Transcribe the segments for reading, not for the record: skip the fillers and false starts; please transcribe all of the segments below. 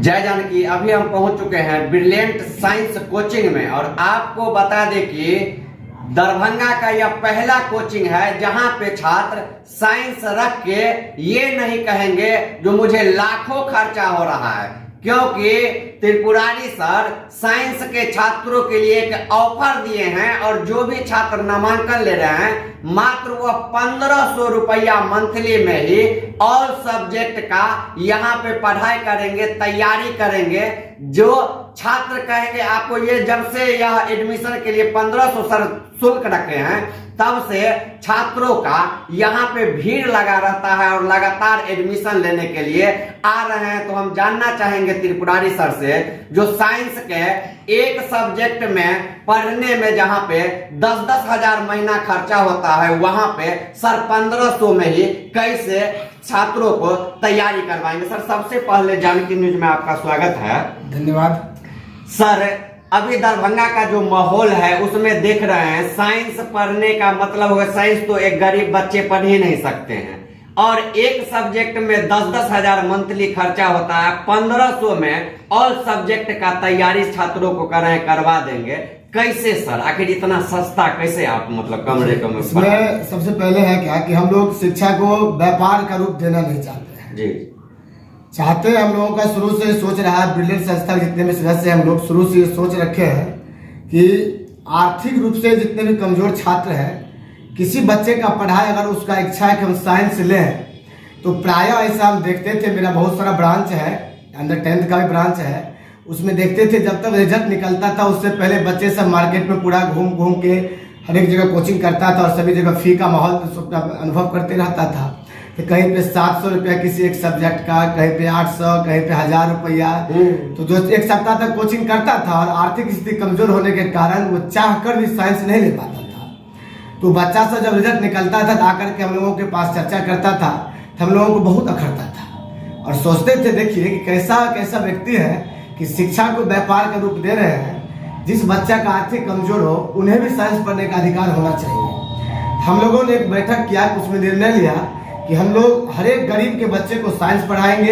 जय जानकी। अभी हम पहुंच चुके हैं ब्रिलियंट साइंस कोचिंग में और आपको बता दें कि दरभंगा का यह पहला कोचिंग है जहां पे छात्र साइंस रख के ये नहीं कहेंगे जो मुझे लाखों खर्चा हो रहा है, क्योंकि त्रिपुरारी सर साइंस के छात्रों के लिए एक ऑफर दिए हैं और जो भी छात्र नामांकन ले रहे हैं मात्र वह 1500 रुपया मंथली में ही ऑल सब्जेक्ट का यहाँ पे पढ़ाई करेंगे, तैयारी करेंगे। जो छात्र कहेंगे आपको ये जब से यह एडमिशन के लिए 1500 सर शुल्क रखे हैं तब से छात्रों का यहाँ पे भीड़ लगा रहता है और लगातार एडमिशन लेने के लिए आ रहे हैं। तो हम जानना चाहेंगे त्रिपुरारी सर से, जो साइंस के एक सब्जेक्ट में पढ़ने में जहाँ पे 10-10 हजार महीना खर्चा होता है, वहां पे सर 1500 में ही कैसे छात्रों को तैयारी करवाएंगे। सर सबसे पहले जानकी न्यूज में आपका स्वागत है। धन्यवाद सर। अभी दरभंगा का जो माहौल है उसमें देख रहे हैं साइंस पढ़ने का मतलब होगा, साइंस तो एक गरीब बच्चे पढ़ ही नहीं सकते हैं और एक सब्जेक्ट में 10-10 हजार मंथली खर्चा होता है। 1500 में ऑल सब्जेक्ट का तैयारी छात्रों को करवा देंगे। कैसे सर, आखिर इतना सस्ता कैसे आप मतलब कम रेटों में? इसमें सबसे पहले है क्या कि हम लोग शिक्षा को व्यापार का रूप देना नहीं चाहते हैं जी। चाहते हैं, हम लोगों का शुरू से सोच रहा है, ब्रिलियंट संस्था के जितने भी सदस्य हम लोग शुरू से सोच रखे हैं कि आर्थिक रूप से जितने भी कमजोर छात्र हैं, किसी बच्चे का पढ़ाई अगर उसका इच्छा है कि हम साइंस लें तो प्रायः ऐसा हम देखते थे। मेरा बहुत सारा ब्रांच है, अंडर 10th का भी ब्रांच है, उसमें देखते थे जब तक रिजल्ट निकलता था उससे पहले बच्चे सब मार्केट में पूरा घूम घूम के हर एक जगह कोचिंग करता था और सभी जगह फी का माहौल अनुभव करते रहता था। तो कहीं पे 700 रुपया किसी एक सब्जेक्ट का, कहीं पे 800, कहीं पे 1000 रुपया। तो जो एक सप्ताह तक कोचिंग करता था और आर्थिक स्थिति कमजोर होने के कारण वो चाह कर भी साइंस नहीं ले पाता था। तो बच्चा सा जब रिजल्ट निकलता था आकर के हम लोगों के पास चर्चा करता था तो हम लोगों को बहुत अखरता था और सोचते थे देखिए कि कैसा व्यक्ति है कि शिक्षा को व्यापार का रूप दे रहे हैं। जिस बच्चा का आर्थिक कमजोर हो उन्हें भी साइंस पढ़ने का अधिकार होना चाहिए। हम लोगों ने एक बैठक किया, उसमें निर्णय लिया कि हम लोग हर एक गरीब के बच्चे को साइंस पढ़ाएंगे।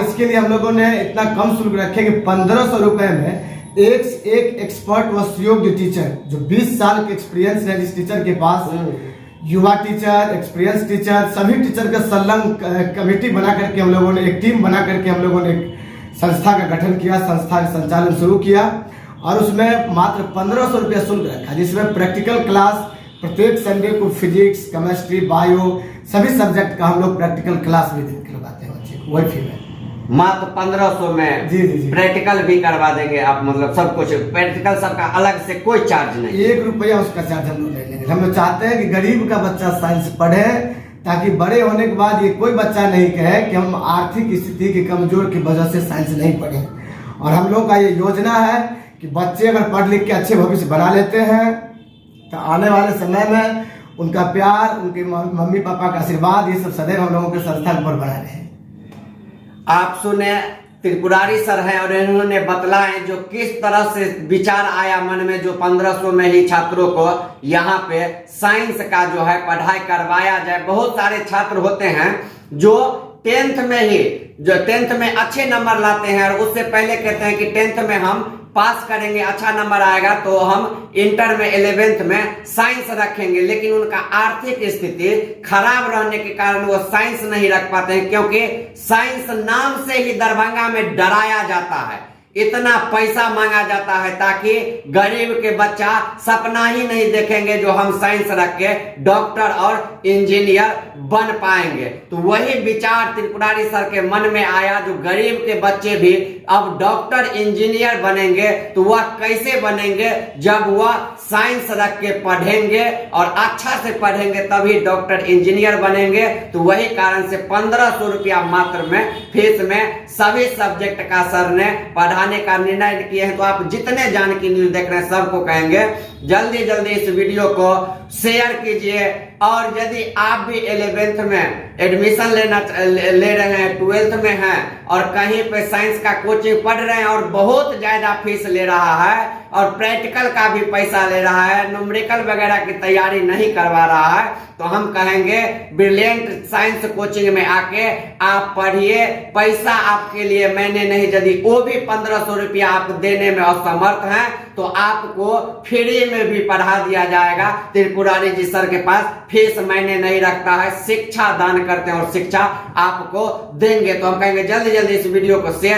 इसके लिए हम लोगों ने इतना कम शुल्क रखे कि 1500 रुपए में एक एक्सपर्ट व योग्य टीचर जो 20 साल के एक्सपीरियंस है, जिस टीचर के पास युवा टीचर, एक्सपीरियंस टीचर, सभी टीचर का संलग्न कमेटी बना करके हम लोगों ने एक टीम बना करके हम लोगों ने संस्था का गठन किया, संस्था का संचालन शुरू किया और उसमें मात्र 1500 रुपया शुल्क रखा, जिसमें प्रैक्टिकल क्लास प्रत्येक संडे को फिजिक्स, केमिस्ट्री, बायो सभी सब्जेक्ट का हम लोग प्रैक्टिकल क्लास भी करवाते हैं बच्चे को, वही फी में। मात्र 1500 में जी प्रैक्टिकल भी करवा देंगे आप, मतलब सब कुछ प्रैक्टिकल सबका अलग से कोई चार्ज नहीं, 1 रुपया उसका चार्ज हम लोग नहीं लेंगे। हम लोग चाहते हैं कि गरीब का बच्चा साइंस पढ़े ताकि बड़े होने के बाद ये कोई बच्चा नहीं कहे कि हम आर्थिक स्थिति के कमजोर की वजह से साइंस नहीं पढ़े। और हम लोग का ये योजना है कि बच्चे अगर पढ़ लिख के अच्छे भविष्य बना लेते हैं तो आने वाले समय में उनका प्यार, उनके मम्मी पापा का आशीर्वाद, ये सब सदैव हम लोगों के संस्था पर बना रहे। आप सुने त्रिपुरारी सर हैं और इन्होंने बतलाए जो किस तरह से विचार आया मन में, जो 1500 में ही छात्रों को यहाँ पे साइंस का जो है पढ़ाई करवाया जाए। बहुत सारे छात्र होते हैं जो 10th में ही, जो 10th में अच्छे नंबर लाते हैं और उससे पहले कहते हैं कि 10th में हम पास करेंगे, अच्छा नंबर आएगा तो हम इंटर में 11th में साइंस रखेंगे, लेकिन उनका आर्थिक स्थिति खराब रहने के कारण वो साइंस नहीं रख पाते हैं, क्योंकि साइंस नाम से ही दरभंगा में डराया जाता है, इतना पैसा मांगा जाता है ताकि गरीब के बच्चा सपना ही नहीं देखेंगे जो हम साइंस रख के डॉक्टर और इंजीनियर बन पाएंगे। तो वही विचार त्रिपुरारी सर के मन में आया, जो गरीब के बच्चे भी अब डॉक्टर इंजीनियर बनेंगे तो वह कैसे बनेंगे, जब वह साइंस रख के पढ़ेंगे और अच्छा से पढ़ेंगे तभी डॉक्टर इंजीनियर बनेंगे। तो वही कारण से 1500 रुपया मात्र में फीस में सभी सब्जेक्ट का सर ने पढ़ाने का निर्णय किए हैं। तो आप जितने जानकी न्यूज देख रहे हैं सबको कहेंगे जल्दी इस वीडियो को शेयर कीजिए, और यदि आप भी 11th में एडमिशन ले रहे हैं, 12th में हैं और कहीं पे साइंस का कोचिंग पढ़ रहे हैं और बहुत ज्यादा फीस ले रहा है और प्रैक्टिकल का भी पैसा ले रहा है, न्यूमेरिकल वगैरह की तैयारी नहीं करवा रहा है, तो हम कहेंगे ब्रिलियंट साइंस कोचिंग में आके आप पढ़िए। पैसा आपके लिए मैंने नहीं, यदि वो भी 1500 रुपया आप देने में असमर्थ हैं तो आपको फ्री में भी पढ़ा दिया जाएगा। त्रिपुरारी जी सर के पास फीस मैंने नहीं रखता है, शिक्षा दान करते हैं और शिक्षा आपको देंगे। तो हम कहेंगे जल्दी जल्दी इस वीडियो को शेयर